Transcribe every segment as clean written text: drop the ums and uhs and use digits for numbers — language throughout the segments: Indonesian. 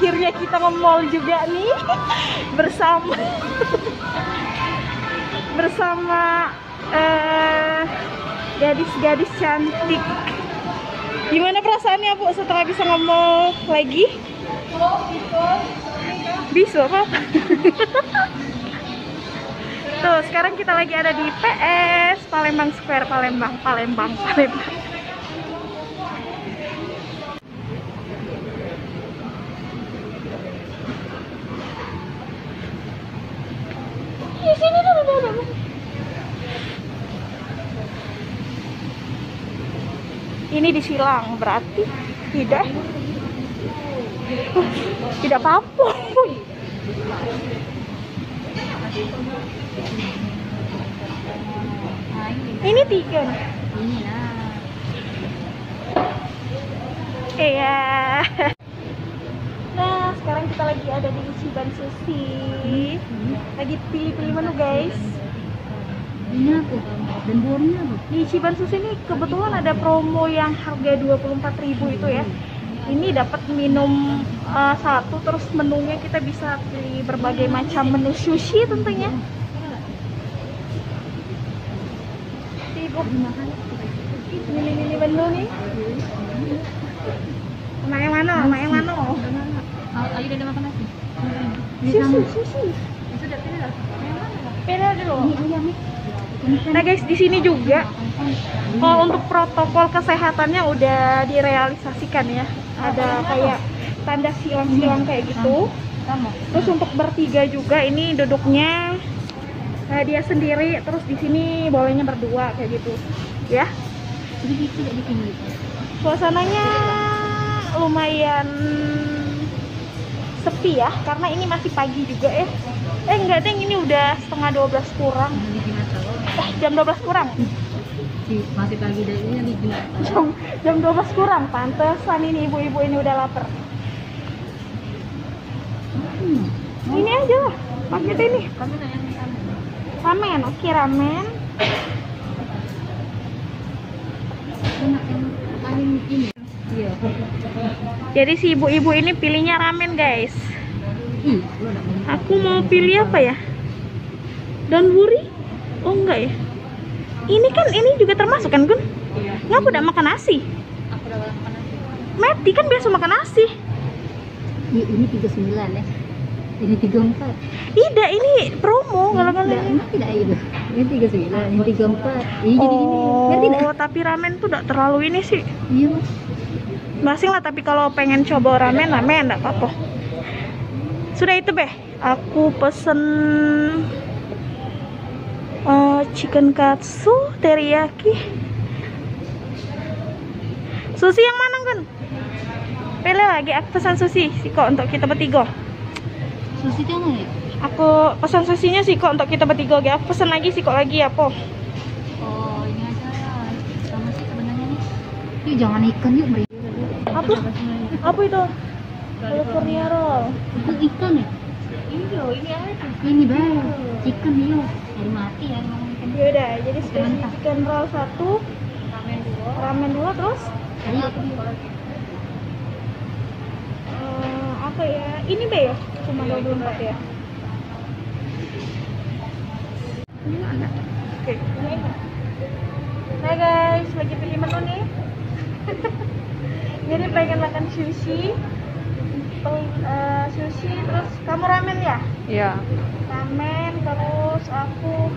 akhirnya kita nge-mall juga nih bersama gadis-gadis cantik. Gimana perasaannya Bu setelah bisa nge-mall lagi? Bisa apa? Tuh sekarang kita lagi ada di PS Palembang Square, Palembang. Di sini tuh. Ini disilang berarti tidak apa-apa. Ini 3 nih. Iya. Nah, sekarang kita lagi ada di Ciban Sushi. Lagi pilih-pilih menu, guys. Ini apa? Dan bornya apa? Di Ciban Sushi ini kebetulan ada promo yang harga 24.000 itu ya. Ini dapat minum satu, terus menunya kita bisa pilih berbagai macam menu sushi tentunya. Sibuk ini menu nih. Sama yang mana? Ayo udah makan nasi. Sushi. Pilih dulu. Nah guys, di sini juga untuk protokol kesehatannya udah direalisasikan ya. Ada kayak tanda silang-silang kayak gitu. Terus untuk bertiga juga ini duduknya dia sendiri. Terus di sini bolehnya berdua kayak gitu, ya. Suasananya lumayan sepi ya, karena ini masih pagi juga ya. Enggak deng, ini udah setengah 12 kurang. Jam 12 kurang. Masih pagi dan ini Jam 12 kurang, pantesan ini ibu-ibu ini udah lapar. Ini aja lah, paket ini. Ramen, oke ramen. Iya. Jadi si ibu-ibu ini pilihnya ramen guys. Aku mau pilih apa ya? Donburi? Oh enggak ya. Ini juga termasuk kan Gun? Iya. Ngapa udah makan nasi? Aku udah makan nasi. Meti kan biasa makan nasi. Ini 39 ya. Ini 34. Tidak, ini promo kalau-kalau ini. Tidak itu. Ini 39, ini 34. Ini jadi ini. Ngerti tidak? Oh, tapi ramen tuh tidak terlalu ini sih. Iya, Mas. Masing lah, tapi kalau pengen coba ramen enggak apa-apa. Sudah itu Beh. Aku pesen chicken katsu teriyaki. Sushi yang mana Gun? Pilih lagi, aku pesan sushi sih kok untuk kita bertiga. Sushi itu mana ya? Aku pesan sushinya sih kok untuk kita bertiga ya. Pesan lagi sih kok lagi apa? Oh, ini aja. Sama sih sebenarnya nih. Yuk jangan ikan yuk, Bri. Apa itu? California roll. Itu ikan ya? Ini apa? Ini baru. Chicken yuk. Air mati ya ngomong ikan. Ya udah, jadi spicy chicken roll 1, ramen 2 terus Ayo. apa ya? Ini Be ya? Cuma 24 ya. Oke. Nah guys, lagi pilih menu nih. Jadi pengen makan sushi. Sushi terus kamu ramen ya? Iya. Ramen terus aku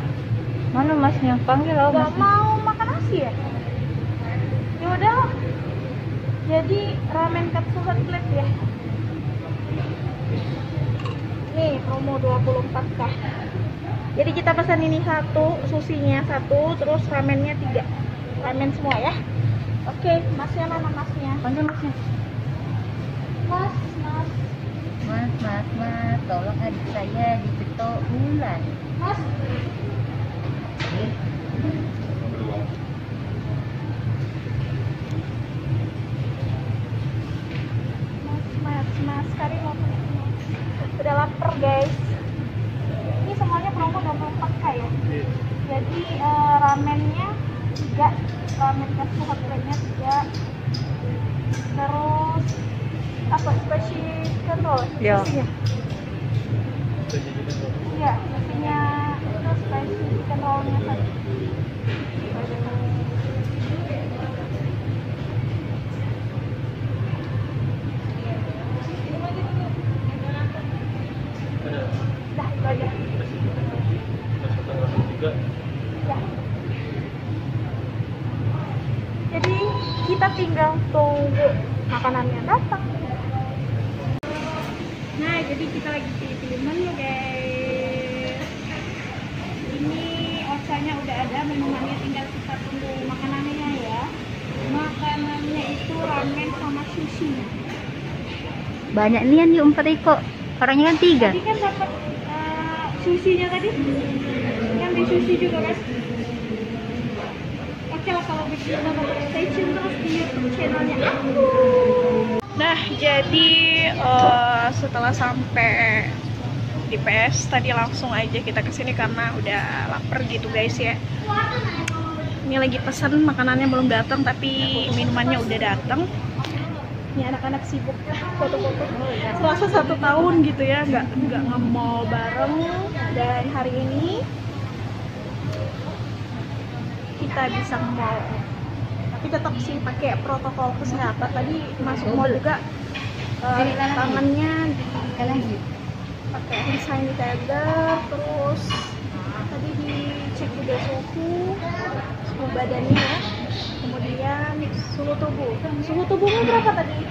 Mana masnya? Panggil lah nggak mau makan nasi ya? Ya udah. Jadi ramen katsu hot plate ya. Nih promo 24k. Jadi kita pesan ini 1, sushinya 1, terus ramennya 3. Ramen semua ya. Oke, masnya mana masnya? Panggil masnya. Mas. Mas, tolong adik saya dicetok bulan. Mas. Mas, kari mau udah lapar guys. Ini semuanya promo 24k ya. Jadi ramennya 3, ramen katsu hot plate-nya 3. Terus Apa spicy chicken roll? Iya. Isinya? Iya, isinya itu spicy chicken rollnya tadi. Dah, itu aja. Ya. Jadi kita tinggal tunggu makanannya datang. Nah, jadi kita lagi pilih menu guys. Ini otsanya udah ada, menunya tinggal kita tunggu makanannya ya. Makanannya itu ramen sama sushi. Banyak nian yuk 4 Iko. Orangnya kan 3. Tadi kan dapat sushinya tadi. Kan di sushi juga kan. Oke lah kalau begitu stay tune terus di YouTube channelnya aku. Nah, jadi setelah sampai di PS tadi langsung aja kita kesini karena udah lapar gitu guys ya. Ini lagi pesan, makanannya belum datang tapi minumannya udah datang. Ini anak-anak sibuk foto-foto selasa 1 tahun gitu ya, nggak nge-mall bareng. Dan hari ini kita bisa nge-mall, tapi tetap sih pakai protokol kesehatan. Tadi masuk mall juga tangannya pakai hand sanitizer, terus tadi dicek juga suhu badannya ya, kemudian suhu tubuhnya berapa tadi?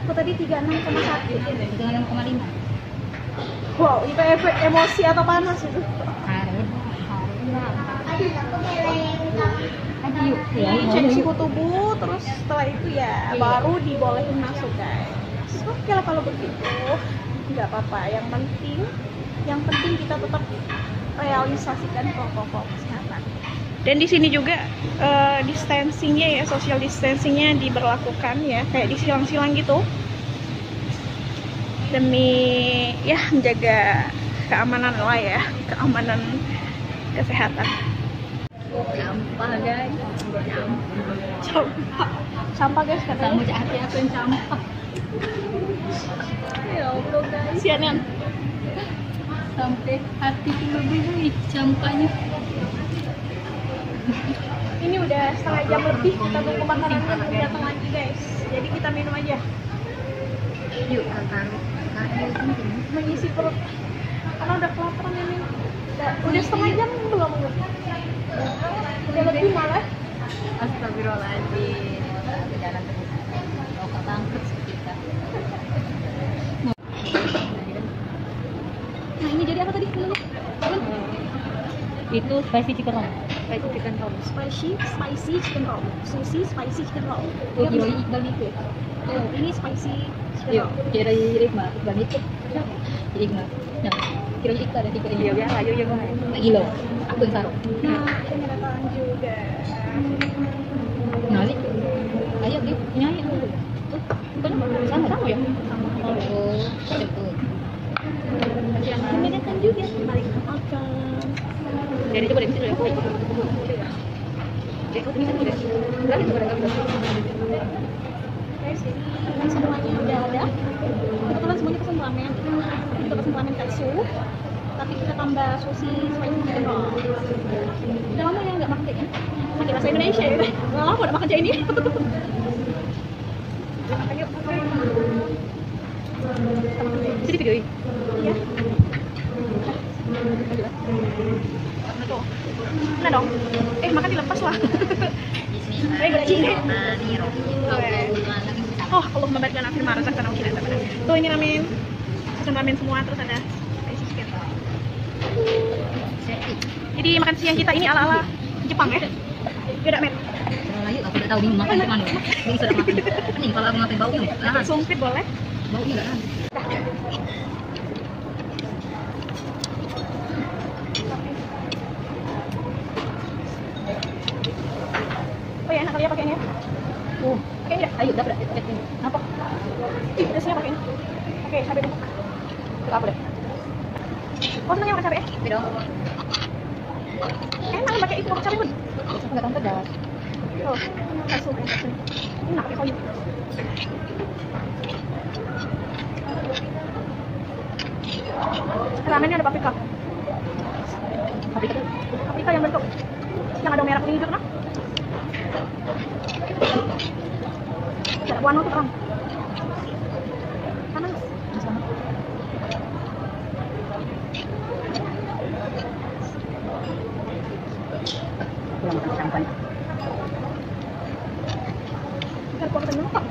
Aku tadi 36,1. 36,5. Wow, itu efek emosi atau panas itu? Ini cek suhu tubuh, terus setelah itu ya baru dibolehin masuk guys. Oke lah kalau begitu, nggak apa-apa. Yang penting kita tetap realisasikan protokol kesehatan. Dan di sini juga distancingnya ya, social distancingnya diberlakukan ya, kayak disilang-silang gitu, demi ya menjaga keamanan lah ya, keamanan kesehatan. Sampah guys. Sampah guys katanya. Kamu hati aku yang sampah. Ya Allah guys. Sianan. Sampai hati dulu nih sampahnya. Ini udah setengah jam lebih kita tunggu makanannya belum datang lagi guys. Jadi kita minum aja. Yuk kakak. Mengisi perut. Karena udah kelaparan ini. Udah setengah jam belum? Udah lebih malah. Astagfirullahaladzim. Jalan terus. Mau ke bangkrut kita. Nah ini jadi apa tadi menunya? Itu spicy chicken roll. Spicy chicken roll. Spicy chicken roll. Sushi spicy chicken roll. Oh, kira Iqbal itu. Oh, ini spicy chicken Yuk, roll. kira Iqbal. Iqbal itu. Iqbal. Nah, kira Iqbal ada kira dia biasa. Ayo ya bang. Lagi loh. Aku yang taruh. Nah, ini datang juga. Ngali. Ayo dia nyanyi dulu. Sama ya? Oh, betul. Ini datang juga. Mari kita makan. Jadi coba deh, bisa dulu ya. Jadi ini kan udah. Berarti itu barang kamu. Guys, ini semuanya udah ada. Kebetulan semuanya pesan ramen. Kita pesan ramen katsu. Tapi kita tambah sushi spicy chicken roll. Udah lama ya nggak makan kayak ini. Pakai bahasa Indonesia ya. Udah lama udah makan kayak ini. Makan yuk. Jadi videoin. Iya. Nah dong. Makan dilepas lah. Oh, Allah membagikan akhir marah karena kita ada. Tuh ini ramen. Pesan ramen semua, terus ada spicy chicken. Jadi makan siang kita ini ala-ala Jepang ya. Beda men. Ayo, aku udah tahu bingung makan cuman. Bingung sudah makan. Nih kalau aku ngapain baunya? Nah, Sumpit boleh. baunya enggak ada. Oh ya, enak kali ya pakainya. Kayaknya Ayo, dapat. apa? Ih, biasanya pakai ini. Oke, cabai dulu. Apa deh? Oh, senangnya pakai cabai ya? Beda. Enak pakai itu pakai cabai pun. Aku enggak tahu pedas. Oh, bakso. Enak pakai sayur. Ramennya ada paprika. Paprika yang bentuk yang ada merah kuning hijau kan? Ada warna tuh terang. Panas. Kurang makan sampan. Biar kuah kenyang kok.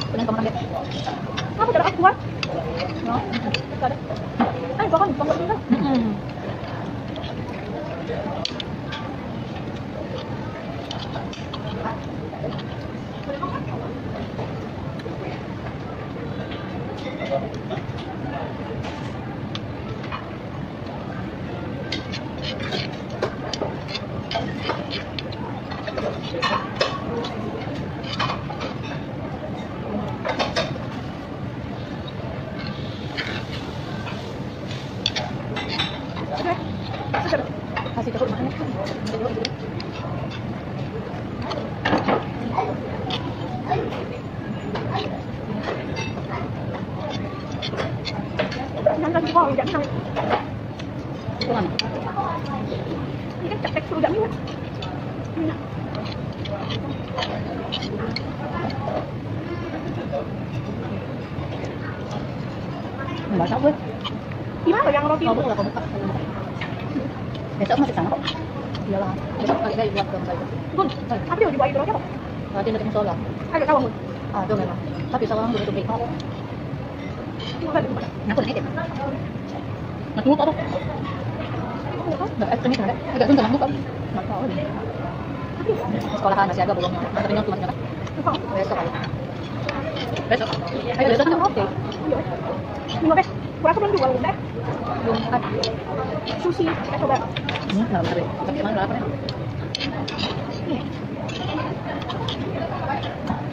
Kunin ko muna. Apa cara aku kuat? No? Ada. Ay, baka nagpangkat nila. Kasih cukup makan. Jangan kasih kuah, jangan sampai. Kurang. Ini kan cek sudah minyak. Minyak. Enggak tahu gue. Gimana yang roti? Kalau buka buka. Besok masih sama kok. Iyalah. Besok kali lagi buat dong saya. Bun, tapi udah dibuat roti apa? Nanti nanti solar. Agak tahu, Bun. Ada memang. Tapi sekarang udah tutup kok. Bukan, bukan. Aku nanti. Nggak apa? Nggak ekstremis ada. Agak suntuk nggak Nggak tahu. Sekolahan masih ada belum? Nanti tinggal cuma besok kali. Besok. Ayo besok kita oke. Iya. Lima bes. Kurasa belum juga udah. Belum kan? Sushi, kita coba. Nggak benar deh. Tapi emang berapa ya?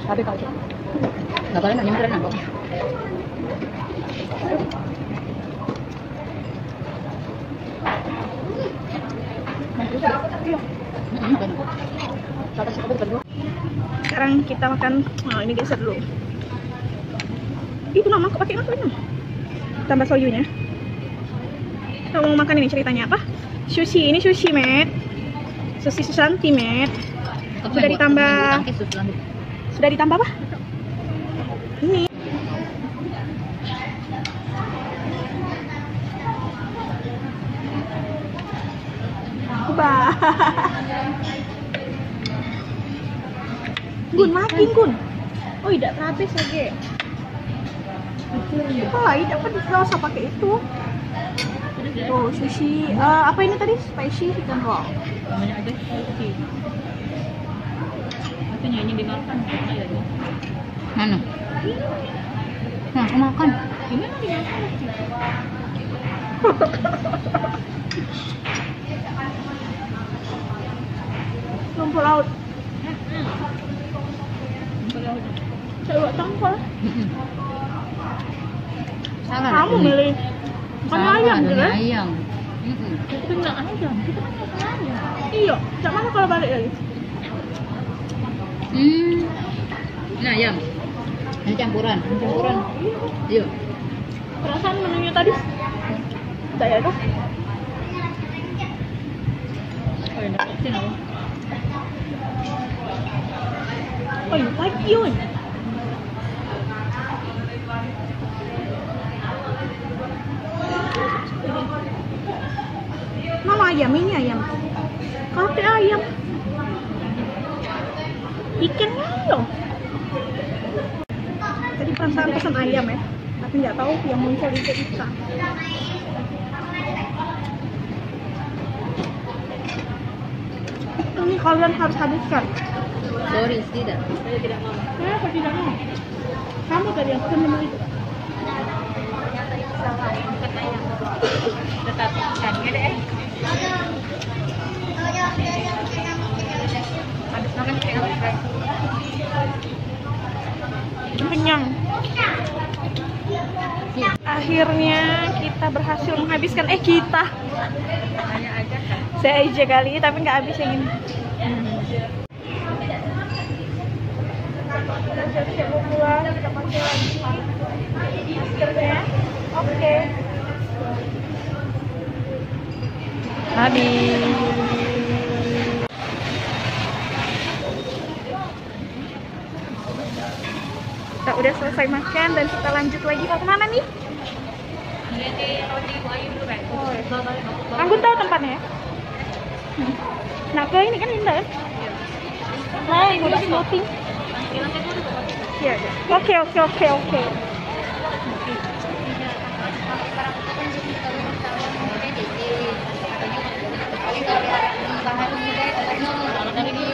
Tapi kalau itu nggak boleh nanya beneran kok. Sekarang kita makan, oh ini geser dulu. Itu mama kok pakai apa ini? Tambah sojunya. Kita mau makan ini ceritanya apa? Sushi, ini sushi, Met. Sushi Susanti, Met. Sudah ditambah. Sudah ditambah apa? Ini. Bah. Gun, makin Gun. Oh, tidak habis lagi. Oh, tidak kan nggak usah pakai itu. Oh, sushi. Apa ini tadi? Spicy chicken roll. Namanya aja spicy. Tapi ini dimakan ya. Mana? Nah, aku makan. Ini mau dimakan. Rumput laut. Coba tongkol. Salah. Kamu milih makan ayam gitu kan? Ayam. Itu nggak ayam. Kita kan makan ayam. Iya. Cak mana kalau balik lagi? Ini ayam. Ini campuran. Iya. Perasaan menunya tadi saya tuh. Oh, ini dapetin aku. Oh, ini lagi yun. Mama ayam, ini ayam. Kate ayam. Ikannya loh. Tadi perasaan pesan ayam ya, tapi nggak tahu yang muncul itu ikan. Ini kalian harus habiskan. Sorry, tidak. Saya tidak mau. Kenapa tidak mau? Kamu tadi yang pesan memang itu. Tetap ikannya deh. Kenyang. akhirnya kita berhasil menghabiskan saya aja kali, tapi nggak habis yang ini. Kita siap-siap mau pulang, kita pakai lagi maskernya. Oke. Habis. Kita udah selesai makan dan kita lanjut lagi. Mau kemana nih? Oh, ya. Anggun tahu tempatnya? Nah, ke ini kan indah ya? Nah, yang udah floating. Iya, iya. Oke.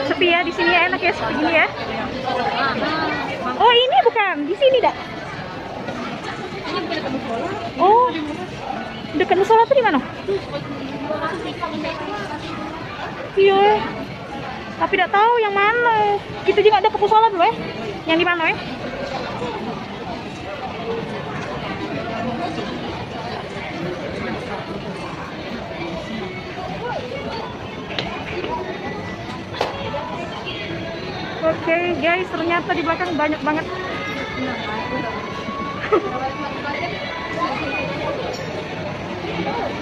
Sepi ya di sini ya, enak ya sepi gini ya. Oh, ini bukan di sini dah. Oh, dekat musola tuh di mana? Iya. Tapi tidak tahu yang mana. Kita juga ada ke musola dulu ya. Yang di mana ya? Oke, guys, ternyata di belakang banyak banget.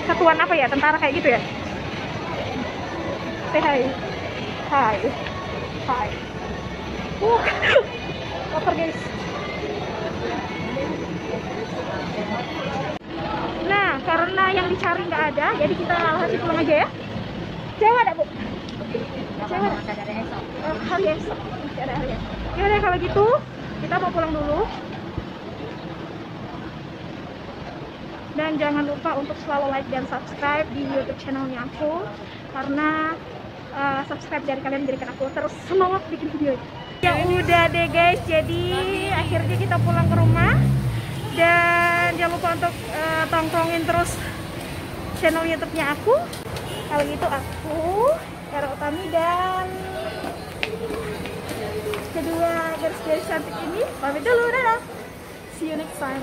Satuan apa ya? Tentara kayak gitu ya? Say hi. Hai. Kotor guys. Nah, karena yang dicari nggak ada, jadi kita alhasil pulang aja ya. Cewek ada, Bu? Cewek ada. Hari esok. Masih ada hari esok. Yaudah kalau gitu, kita mau pulang dulu. Dan jangan lupa untuk selalu like dan subscribe di YouTube channelnya aku, karena subscribe dari kalian menjadikan aku terus semangat bikin video. Ya udah deh guys, jadi akhirnya kita pulang ke rumah. Dan jangan lupa untuk tongkrongin terus channel YouTube-nya aku. Kalau gitu aku Era Utami dan kedua garis-garis cantik ini pamit dulu, dadah. See you next time.